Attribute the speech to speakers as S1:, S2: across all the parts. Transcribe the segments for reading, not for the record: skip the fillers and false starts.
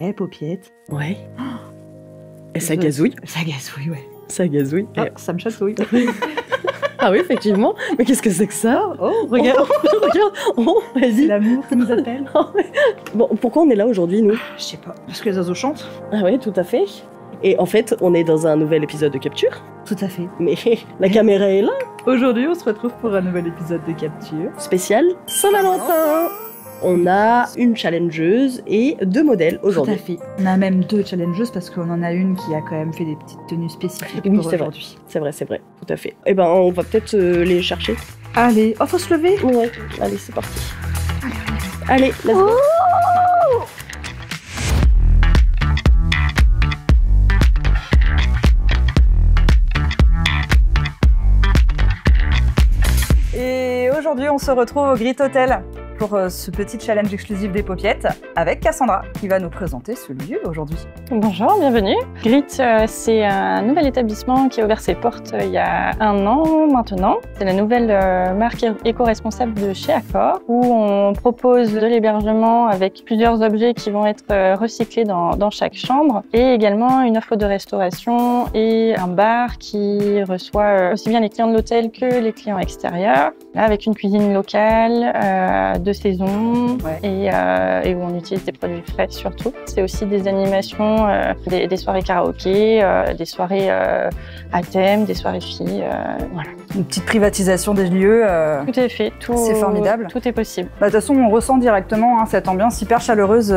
S1: Eh, paupiette.
S2: Ouais. Et ça gazouille.
S1: Ça gazouille, ouais.
S2: Ça gazouille.
S1: Oh, ça me chatouille.
S2: Ah oui, effectivement. Mais qu'est-ce que c'est que ça?
S1: Oh,
S2: Regarde, regarde. Oh,
S1: c'est
S2: vas-y.
S1: l'amour qui nous appelle.
S2: Bon, pourquoi on est là aujourd'hui, nous?
S1: Je sais pas. Parce que les oiseaux chantent.
S2: Ah oui, tout à fait. Et en fait, on est dans un nouvel épisode de Capture.
S1: Tout à fait.
S2: Mais la caméra est là.
S1: Aujourd'hui, on se retrouve pour un nouvel épisode de Capture.
S2: Spécial Saint-Valentin. On a une challengeuse et 2 modèles
S1: Tout à
S2: aujourd'hui.
S1: fait. On a même 2 challengeuses parce qu'on en a une qui a quand même fait des petites tenues spécifiques
S2: Oui,
S1: pour
S2: c'est vrai.
S1: aujourd'hui.
S2: C'est vrai, tout à fait. Eh ben, on va peut-être les chercher.
S1: Allez, oh, faut se lever.
S2: Ouais, allez, c'est parti. Allez, let's go.
S1: Et aujourd'hui, on se retrouve au Grit Hotel pour ce petit challenge exclusif des paupiettes avec Cassandra qui va nous présenter ce lieu aujourd'hui.
S3: Bonjour, bienvenue. Grit, c'est un nouvel établissement qui a ouvert ses portes il y a 1 an maintenant. C'est la nouvelle marque éco-responsable de chez Accor où on propose de l'hébergement avec plusieurs objets qui vont être recyclés dans chaque chambre et également une offre de restauration et un bar qui reçoit aussi bien les clients de l'hôtel que les clients extérieurs. Là, avec une cuisine locale, de saison et où on utilise des produits frais surtout. C'est aussi des animations, des soirées karaoké, des soirées à thème, des soirées filles, voilà.
S1: Une petite privatisation des lieux.
S3: Tout est fait,
S1: C'est formidable.
S3: Tout est possible.
S1: De toute façon, on ressent directement cette ambiance hyper chaleureuse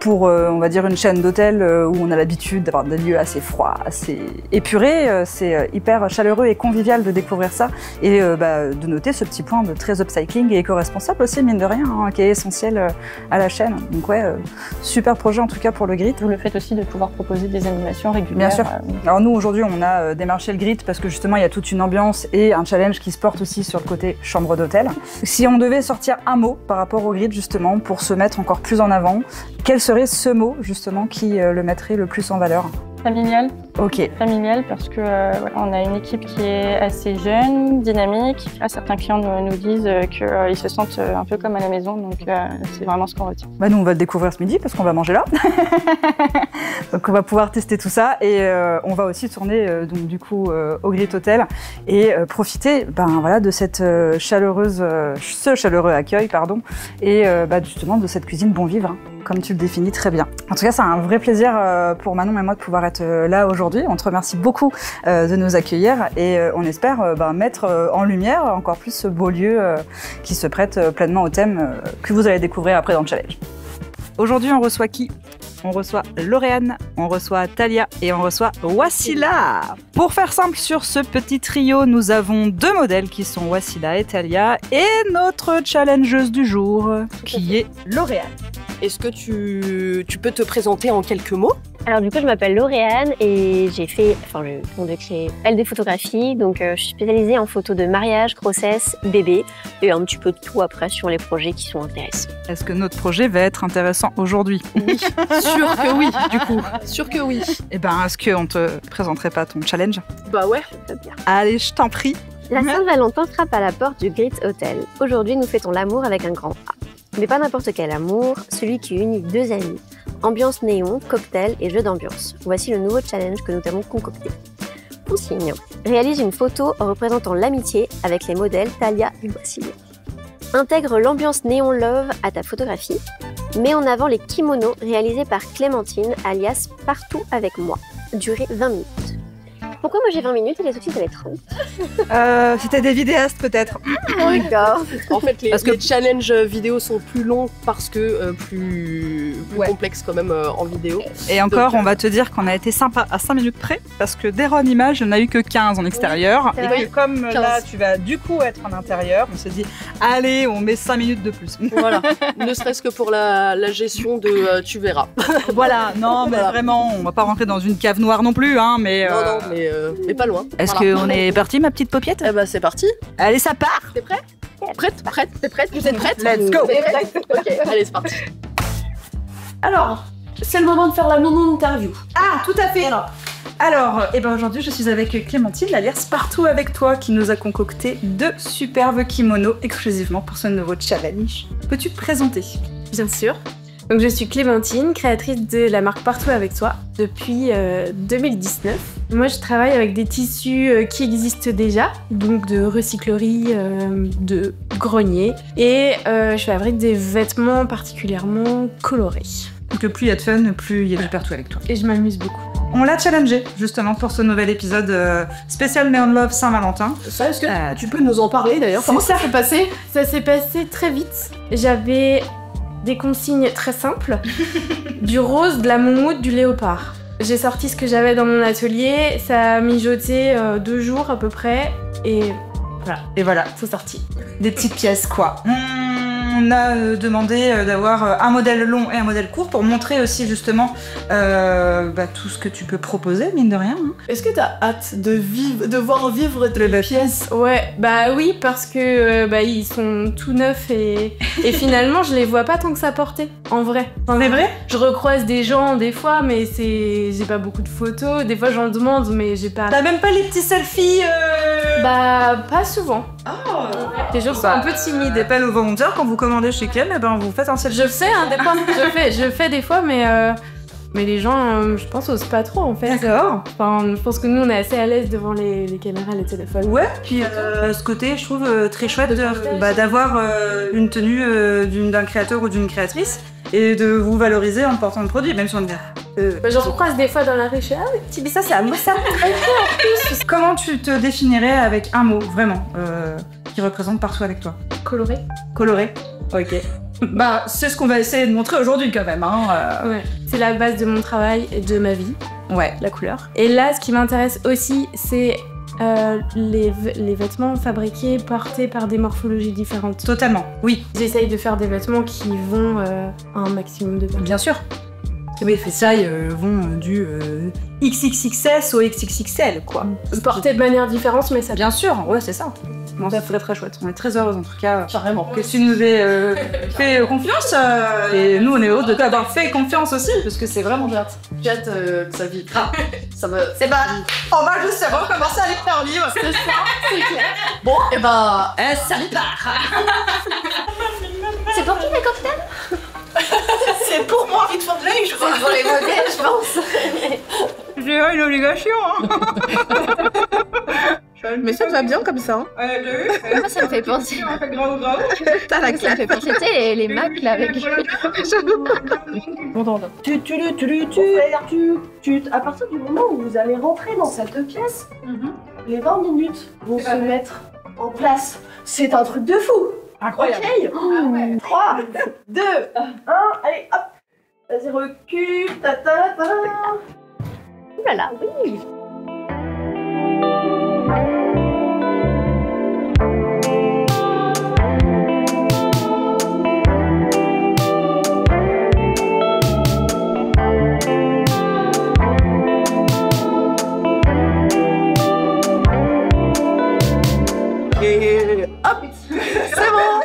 S1: pour, on va dire, une chaîne d'hôtels où on a l'habitude d'avoir des lieux assez froids, assez épurés. C'est hyper chaleureux et convivial de découvrir ça et de noter ce petit point de très upcycling et éco-responsable aussi, mine de rien, qui est essentiel à la chaîne. Donc ouais, super projet en tout cas pour le Grit.
S3: Le fait aussi de pouvoir proposer des animations régulières.
S1: Bien sûr. Alors nous, aujourd'hui, on a démarché le Grit parce que justement, il y a toute une ambiance et un challenge qui se porte aussi sur le côté chambre d'hôtel. Si on devait sortir un mot par rapport au Grit, justement, pour se mettre encore plus en avant, quel serait ce mot, justement, qui le mettrait le plus en valeur?
S3: Familial.
S1: Ok.
S3: Familial parce que on a une équipe qui est assez jeune, dynamique. Là, certains clients nous disent qu'ils se sentent un peu comme à la maison, donc c'est vraiment ce qu'on retient.
S1: Nous, on va le découvrir ce midi parce qu'on va manger là. Donc, on va pouvoir tester tout ça et on va aussi tourner donc du coup au Grit Hotel et profiter de cette ce chaleureux accueil, et justement de cette cuisine bon vivre. Comme tu le définis très bien. En tout cas, c'est un vrai plaisir pour Manon et moi de pouvoir être là aujourd'hui. On te remercie beaucoup de nous accueillir et on espère mettre en lumière encore plus ce beau lieu qui se prête pleinement au thème que vous allez découvrir après dans le challenge. Aujourd'hui, on reçoit qui? On reçoit Lauriane, on reçoit Talia et on reçoit Wassila. Pour faire simple sur ce petit trio, nous avons 2 modèles qui sont Wassila et Talia et notre challengeuse du jour qui est Lauriane.
S2: Est-ce que tu peux te présenter en quelques mots?
S4: Alors du coup, je m'appelle Lauriane et j'ai fait, le nom de chez LD Photographie, donc je suis spécialisée en photos de mariage, grossesse, bébé et un petit peu de tout après sur les projets qui sont intéressants.
S1: Est-ce que notre projet va être intéressant aujourd'hui?
S2: Oui, sûr que oui, du coup. Sûr que oui.
S1: Eh est-ce qu'on te présenterait pas ton challenge?
S2: Bah ouais.
S1: Allez, je t'en prie.
S4: La Saint-Valentin frappe à la porte du Grit Hotel. Aujourd'hui, nous fêtons l'amour avec un grand A. Mais pas n'importe quel amour, celui qui unit 2 amis. Ambiance néon, cocktail et jeu d'ambiance. Voici le nouveau challenge que nous avons concocté. Consigne. Réalise une photo représentant l'amitié avec les modèles Talia et Wassila. Intègre l'ambiance néon love à ta photographie. Mets en avant les kimonos réalisés par Clémentine, alias Partout avec moi. Durée 20 minutes. Pourquoi moi j'ai 20 minutes et les autres ils avaient 30?
S1: C'était des vidéastes peut-être.
S4: D'accord.
S2: En fait, les challenges vidéo sont plus longs parce que plus complexes quand même en vidéo.
S1: Et encore, on va te dire qu'on a été sympa à 5 minutes près parce que d'erreur image, il n'y en a eu que 15 en extérieur.
S4: Oui,
S1: et que comme 15. Là, tu vas du coup être en intérieur, on s'est dit, allez, on met 5 minutes de plus.
S2: Voilà, ne serait-ce que pour la gestion de tu verras.
S1: Voilà, non, mais vraiment, on va pas rentrer dans une cave noire non plus, hein, mais...
S2: Non, mais pas loin.
S1: Est-ce qu'on est parti, ma petite paupiette?
S2: Eh ben, c'est parti.
S1: Allez, ça part.
S2: T'es prêt? Prête? T'es prête? Vous êtes prête?
S1: Let's go.
S2: Ok, allez, c'est parti. Alors, c'est le moment de faire la non-interview.
S1: Ah, tout à fait. Alors, aujourd'hui, je suis avec Clémentine, alias Partout avec toi, qui nous a concocté 2 superbes kimonos exclusivement pour ce nouveau challenge. Peux-tu te présenter?
S5: Bien sûr. Donc je suis Clémentine, créatrice de la marque Partout avec toi depuis 2019. Moi je travaille avec des tissus qui existent déjà, donc de recyclerie, de grenier, et je fabrique des vêtements particulièrement colorés.
S1: Donc plus il y a de fun, plus il y a du partout avec toi.
S5: Et je m'amuse beaucoup.
S1: On l'a challengé justement pour ce nouvel épisode spécial Neon Love Saint-Valentin.
S2: Ça, est-ce que tu peux nous en parler d'ailleurs? Comment ça s'est passé?
S5: Ça s'est passé très vite. J'avais des consignes très simples. Du rose, de la moumoute, du léopard. J'ai sorti ce que j'avais dans mon atelier, ça a mijoté 2 jours à peu près, et voilà, c'est sorti.
S1: Des petites pièces quoi. On a demandé d'avoir un modèle long et un modèle court pour montrer aussi justement tout ce que tu peux proposer, mine de rien. Hein.
S2: Est-ce que t'as hâte de voir vivre tes pièces?
S5: Ouais, bah oui, parce que ils sont tout neufs et finalement je les vois pas tant que ça porter, en vrai.
S1: C'est vrai?
S5: Je recroise des gens des fois, mais j'ai pas beaucoup de photos. Des fois j'en demande, mais j'ai pas...
S1: T'as même pas les petits selfies
S5: Bah, pas souvent.
S1: Oh.
S5: Les gens sont un peu timides.
S1: Des appels aux volontaires, quand vous commandez chez Clem, vous faites un selfie.
S5: Je fais, des fois. Je fais des fois, mais les gens, je pense, osent pas trop en fait.
S1: D'accord.
S5: Enfin, je pense que nous, on est assez à l'aise devant les caméras, les téléphones.
S1: Ouais, puis ce côté, je trouve très chouette d'avoir une tenue d'un créateur ou d'une créatrice et de vous valoriser en portant le produit, même si on dit...
S5: J'en croise des fois dans la rue, je suis mais ça c'est à moi ça.
S1: Comment tu te définirais avec un mot, vraiment, qui représente Partout avec toi?
S5: Coloré.
S1: Coloré. Ok. Bah, c'est ce qu'on va essayer de montrer aujourd'hui quand même. Hein,
S5: Ouais. C'est la base de mon travail et de ma vie.
S1: Ouais.
S5: La couleur. Et là, ce qui m'intéresse aussi, c'est les vêtements fabriqués, portés par des morphologies différentes.
S1: Totalement, oui.
S5: J'essaye de faire des vêtements qui vont à un maximum de temps.
S1: Bien sûr. Oui, les tailles vont du XXXS au XXXL, quoi.
S5: Portés de manière différente, mais ça...
S1: Bien sûr, ouais, c'est ça. Bon, ça serait très chouette. On est très heureuse en tout cas.
S2: Carrément.
S1: Que tu nous aies fait confiance. Et nous, on est heureux de t'avoir fait confiance aussi, parce que c'est vraiment bien.
S2: J'ai hâte que ça vibre. Ça me...
S1: C'est pas. On va justement commencer à l'écrire un livre.
S5: C'est ça, c'est clair.
S2: Bon, et bah, ça part.
S4: C'est pour qui les cocktails?
S2: C'est pour moi, Henri de Fontenay, je crois.
S4: C'est pour les modèles, je pense.
S1: J'ai une obligation, hein.
S2: Mais ça te va bien comme ça. Hein.
S4: Moi, ça me fait penser.
S2: T'as la
S4: Ça me
S2: claque.
S4: fait penser, tu sais, les Macs là avec.
S2: À partir du moment où vous allez rentrer dans cette 2 pièces, les 20 minutes vont se mettre en place. C'est un truc de fou.
S1: Incroyable.
S2: Ok. 3, 2, 1, allez, hop. Vas-y, recule. Ta ta ta.
S4: Ouh là là, oui.
S2: Et hop. C'est bon.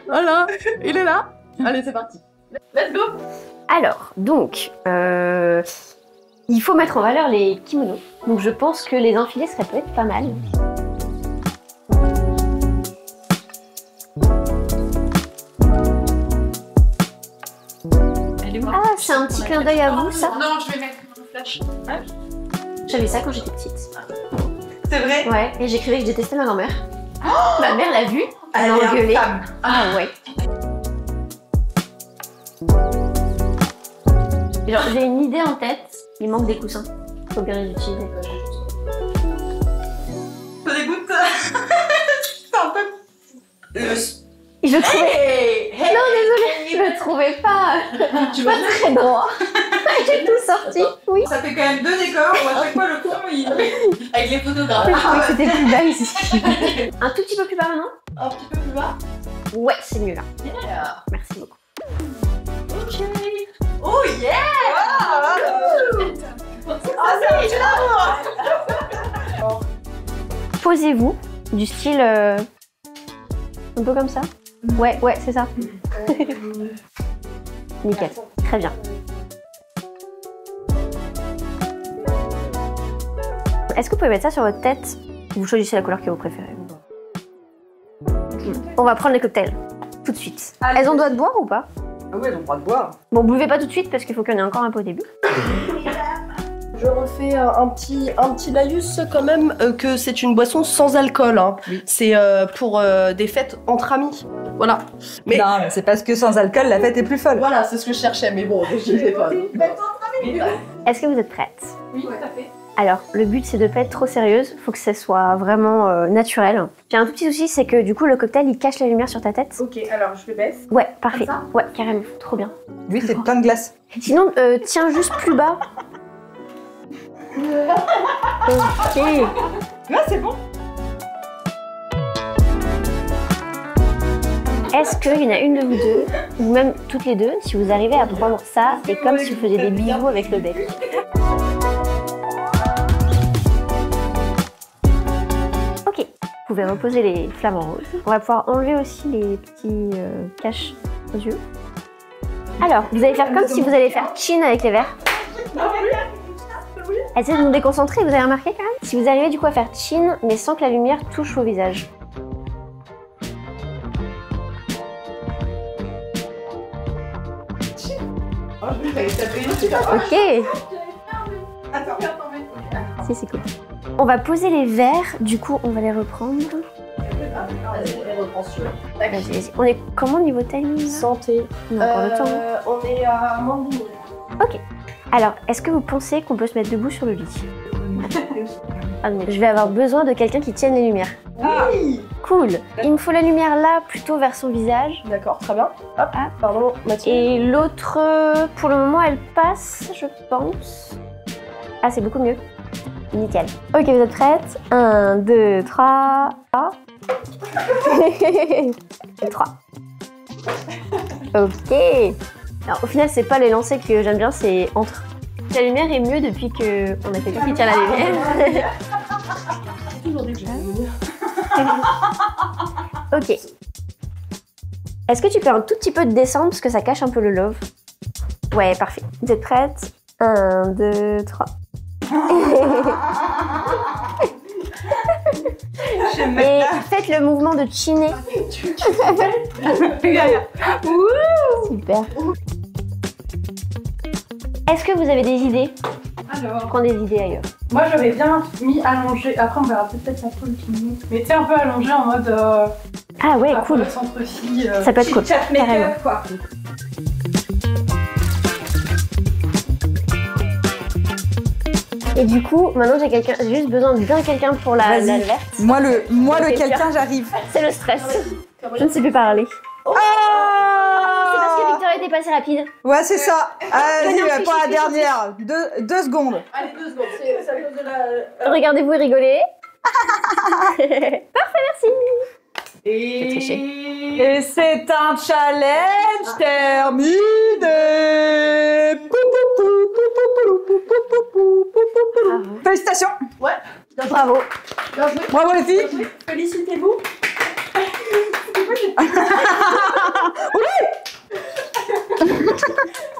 S2: Voilà, il est là. Allez, c'est parti. Let's go.
S4: Alors, donc, il faut mettre en valeur les kimonos. Donc je pense que les enfilés seraient peut-être pas mal. Ah, c'est un petit clin d'œil à vous, ça?
S2: Non, je vais mettre un flash.
S4: J'avais ça quand j'étais petite.
S1: C'est vrai.
S4: Ouais, et j'écrivais que je détestais ma grand-mère. Ma mère l'a vu, elle a engueulé. Ah ouais. Genre, j'ai une idée en tête, il manque des coussins. Faut bien les utiliser.
S1: Ça dégoûte. C'est un peu...
S4: Je le trouvais... Non, désolée, je le trouvais pas... pas très droit. J'ai tout sorti, oui.
S1: Ça fait quand même 2 décors où à chaque fois le con il...
S2: Avec les photographes.
S4: Je trouvais que c'était plus bas ici. Un tout petit peu plus bas maintenant?
S2: Un petit peu plus bas.
S4: Ouais, c'est mieux là.
S2: Yeah.
S4: Merci beaucoup.
S2: Ok. Oh yeah.
S4: Posez-vous, du style... un peu comme ça. Ouais, c'est ça. Nickel, très bien. Est-ce que vous pouvez mettre ça sur votre tête? Vous choisissez la couleur que vous préférez. On va prendre les cocktails, tout de suite. Elles ont doigt de boire ou pas?
S1: Ah ouais, ils ont le droit de boire.
S4: Bon, buvez pas tout de suite parce qu'il faut qu'il y en ait encore un peu au début.
S2: Je refais un petit laïus quand même, que c'est une boisson sans alcool. Hein.
S1: Oui.
S2: C'est pour des fêtes entre amis. Voilà. Mais
S1: Non, mais c'est parce que sans alcool, la fête est plus folle.
S2: voilà, c'est ce que je cherchais, mais bon, je sais pas.
S4: Est-ce que vous êtes prêtes?
S2: Oui, tout à fait.
S4: Alors, le but c'est de pas être trop sérieuse, faut que ça soit vraiment naturel. J'ai un tout petit souci, c'est que du coup le cocktail il cache la lumière sur ta tête.
S5: Ok, alors je le baisse.
S4: Ouais, parfait.
S5: Comme ça
S4: Ouais, carrément, trop bien.
S1: Oui, c'est plein de glace.
S4: Sinon, tiens juste plus bas. Ok.
S1: Là, c'est bon.
S4: Est-ce qu'il y en a une de vous deux, ou même toutes les deux, si vous arrivez à prendre ça, et comme si vous faisiez des bijoux avec le bec? Ok, vous pouvez reposer les flamants roses. On va pouvoir enlever aussi les petits caches aux yeux. Alors, vous allez faire comme si vous allez faire chin avec les verres. Essayez de vous déconcentrer, vous avez remarqué quand même? Si vous arrivez du coup à faire chin, mais sans que la lumière touche au visage. Ok. Si, c'est cool. On va poser les verres, du coup on va les reprendre. Vas-y, vas-y. On est comment niveau timing là?
S2: Santé.
S4: On a encore le temps.
S2: On est à moins de 10 minutes.
S4: Ok. Alors, est-ce que vous pensez qu'on peut se mettre debout sur le lit? Ah, mais je vais avoir besoin de quelqu'un qui tienne les lumières.
S2: Oui.
S4: Cool. Il me faut la lumière là, plutôt vers son visage.
S2: D'accord, très bien. Hop,
S4: Ah.
S2: pardon, Mathieu.
S4: Et l'autre, pour le moment, elle passe, je pense. Ah, c'est beaucoup mieux. Nickel. Ok, vous êtes prêtes? 1, 2, 3. 3. Ok. Alors, au final, c'est pas les lancers que j'aime bien, c'est entre. La lumière est mieux depuis qu'on a quelqu'un qui tient la lumière. Ok. Est-ce que tu peux un tout petit peu descendre parce que ça cache un peu le love? Ouais, parfait. Vous êtes prêtes? 1, 2, 3. Et faites le mouvement de chiner. Super. Est-ce que vous avez des idées?
S5: Alors,
S4: Prends des idées ailleurs.
S5: moi j'aurais bien mis allongé. Après, on verra peut-être la poule qui nous. Mais tu sais, un peu allongé en mode.
S4: Ah ouais, cool.
S5: Centre fille.
S4: Ça peut être cool,
S5: Chat
S4: carrément.
S5: make-up, quoi.
S4: Et du coup, maintenant j'ai juste besoin de bien quelqu'un pour la
S1: Vas-y.
S4: verte.
S1: Moi, le
S4: Ok,
S1: quelqu'un, j'arrive.
S4: C'est le stress. Je ne sais plus parler. C'est parce que Victoria était pas si rapide.
S1: Ouais, c'est ça. Allez,
S4: Venez, on
S1: pour la
S4: fiche,
S1: dernière. 2 secondes.
S2: Allez, 2 secondes, c'est à cause de la...
S4: Regardez-vous et rigolez. Parfait, merci. J'ai triché.
S1: Et c'est un challenge terminé.
S4: Bravo.
S1: Félicitations.
S2: Ouais,
S4: Bravo.
S2: bien joué.
S1: Bravo les filles.
S2: Félicitez-vous.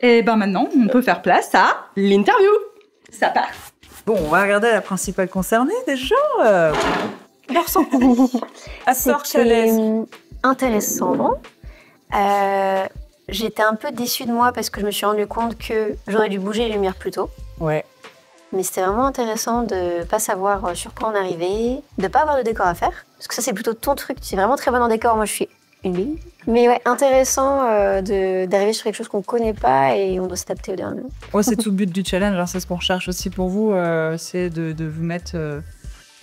S1: Et ben maintenant, on peut faire place à
S2: L'interview.
S1: ça part. Bon, on va regarder la principale concernée déjà. Leur sang. Assort
S4: C'était
S1: challenge.
S4: intéressant. J'étais un peu déçue de moi parce que je me suis rendu compte que j'aurais dû bouger les lumières plus tôt.
S1: Ouais.
S4: Mais c'était vraiment intéressant de pas savoir sur quoi on arrivait, de pas avoir de décor à faire. Parce que ça, c'est plutôt ton truc. Tu es vraiment très bonne en décor. Moi, je suis une bille. Mais ouais, intéressant d'arriver sur quelque chose qu'on connaît pas et on doit s'adapter au dernier.
S6: Ouais, c'est tout le but du challenge, hein, c'est ce qu'on recherche aussi pour vous, c'est de vous mettre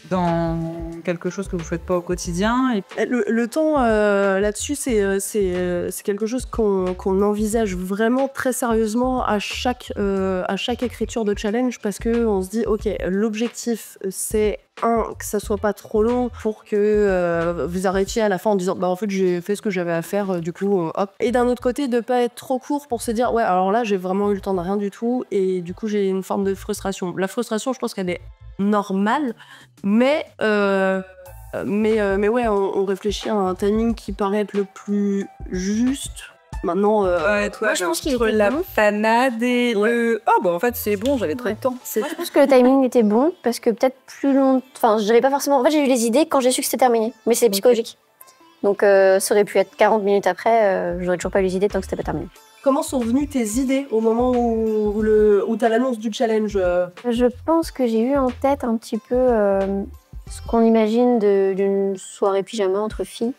S6: dans quelque chose que vous ne faites pas au quotidien. Et...
S2: Le temps là-dessus, c'est quelque chose qu'on envisage vraiment très sérieusement à chaque écriture de challenge parce qu'on se dit, ok, l'objectif, c'est que ça soit pas trop long pour que vous arrêtiez à la fin en disant, bah en fait, j'ai fait ce que j'avais à faire, du coup, hop. Et d'un autre côté, de pas être trop court pour se dire, ouais, alors là, j'ai vraiment eu le temps de rien du tout et du coup, j'ai une forme de frustration. La frustration, je pense qu'elle est normale, mais ouais, on réfléchit à un timing qui paraît être le plus juste. Maintenant,
S6: Ouais, toi,
S4: Moi, je pense qu'il
S6: entre
S4: était
S6: la
S4: bon.
S6: panade et le... Oh, bah en fait, c'est bon, j'avais trop de temps.
S4: Moi, je pense que le timing était bon parce que peut-être plus long. Enfin, j'avais pas forcément. En fait, j'ai eu les idées quand j'ai su que c'était terminé. Mais c'est psychologique. Donc, ça aurait pu être 40 minutes après. J'aurais toujours pas eu les idées tant que c'était pas terminé.
S2: comment sont venues tes idées au moment où t'as l'annonce du challenge
S4: Je pense que j'ai eu en tête un petit peu ce qu'on imagine d'une soirée pyjama entre filles.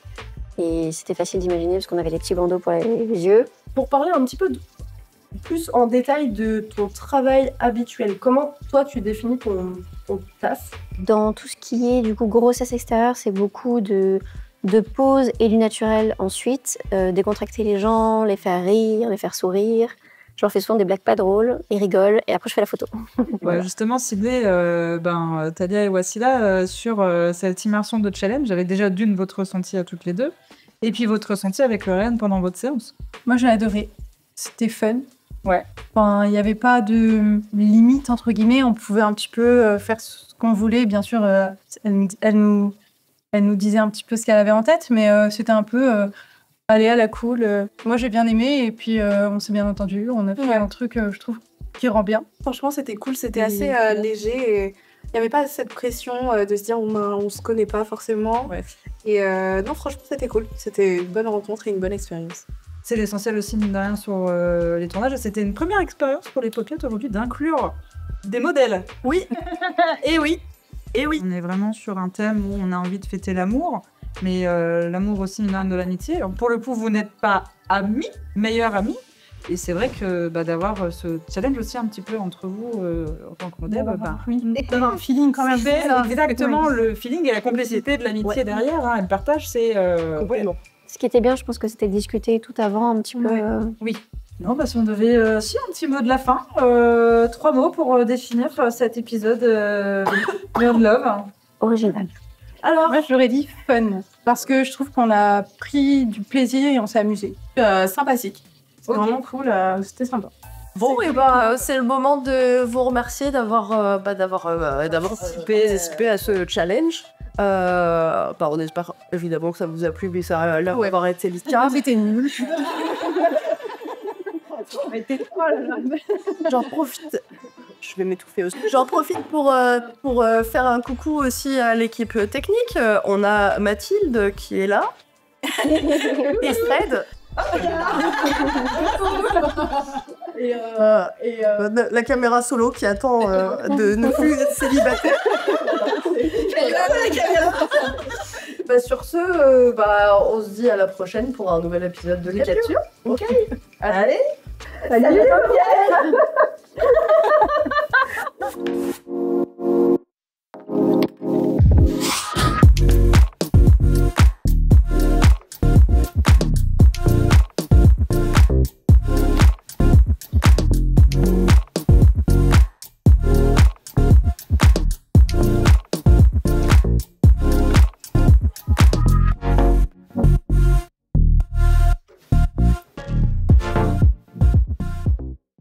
S4: Et c'était facile d'imaginer parce qu'on avait les petits bandeaux pour les yeux.
S2: Pour parler un petit peu plus en détail de ton travail habituel, comment toi tu définis ton taf?
S4: Dans tout ce qui est du coup grossesse extérieure, c'est beaucoup de pause et du naturel ensuite. Décontracter les gens, les faire rire, les faire sourire. Je leur fais souvent des blagues pas drôles, ils rigolent et après je fais la photo.
S6: Ouais, justement, ciblé Talia et Wassila sur cette immersion de challenge, avec déjà d'une votre ressenti à toutes les deux, et puis votre ressenti avec Lauriane pendant votre séance.
S5: Moi, j'ai adoré. C'était fun.
S6: Ouais.
S5: Enfin, il n'y avait pas de limite, entre guillemets. On pouvait un petit peu faire ce qu'on voulait. Bien sûr, elle nous disait un petit peu ce qu'elle avait en tête, mais c'était un peu aller à la cool. Moi, j'ai bien aimé et puis on s'est bien entendu. On a fait un truc, je trouve, qui rend bien.
S7: Franchement, c'était cool. C'était assez léger. Et il n'y avait pas cette pression de se dire on se connaît pas forcément.
S6: Ouais.
S7: Et non, franchement, c'était cool. C'était une bonne rencontre et une bonne expérience.
S6: C'est l'essentiel aussi, mine de rien, sur les tournages. C'était une première expérience pour les Popiates aujourd'hui d'inclure des modèles.
S2: Oui. Et oui. Et oui.
S6: On est vraiment sur un thème où on a envie de fêter l'amour, mais l'amour aussi, mine de rien, de l'amitié. Pour le coup, vous n'êtes pas amis, meilleurs amis. Et c'est vrai que d'avoir ce challenge aussi un petit peu entre vous en tant que modèle,
S5: D'avoir un feeling quand même.
S6: c'est exactement le feeling et la complicité de l'amitié derrière. Hein. Elle partage, c'est
S2: Complètement.
S4: Ce qui était bien, je pense que c'était discuté tout avant un petit peu.
S6: Oui. Non, si on devait... un petit mot de la fin. 3 mots pour définir cet épisode Weird Love.
S4: Original.
S5: Alors, moi, j'aurais dit fun. Parce que je trouve qu'on a pris du plaisir et on s'est amusé. Sympathique. C'est vraiment cool. C'était sympa.
S2: Bon, et c'est le moment de vous remercier d'avoir participé à ce challenge. On espère évidemment que ça vous a plu, mais ça a l'air d'avoir été le cas.
S5: C'était nul.
S2: J'en profite. Je vais m'étouffer aussi. J'en profite pour faire un coucou aussi à l'équipe technique. On a Mathilde qui est là. Et Fred. Et la caméra solo qui attend de ne plus être célibataire. Sur ce, on se dit à la prochaine pour un nouvel épisode de Ligature. Ok. Allez. Salut.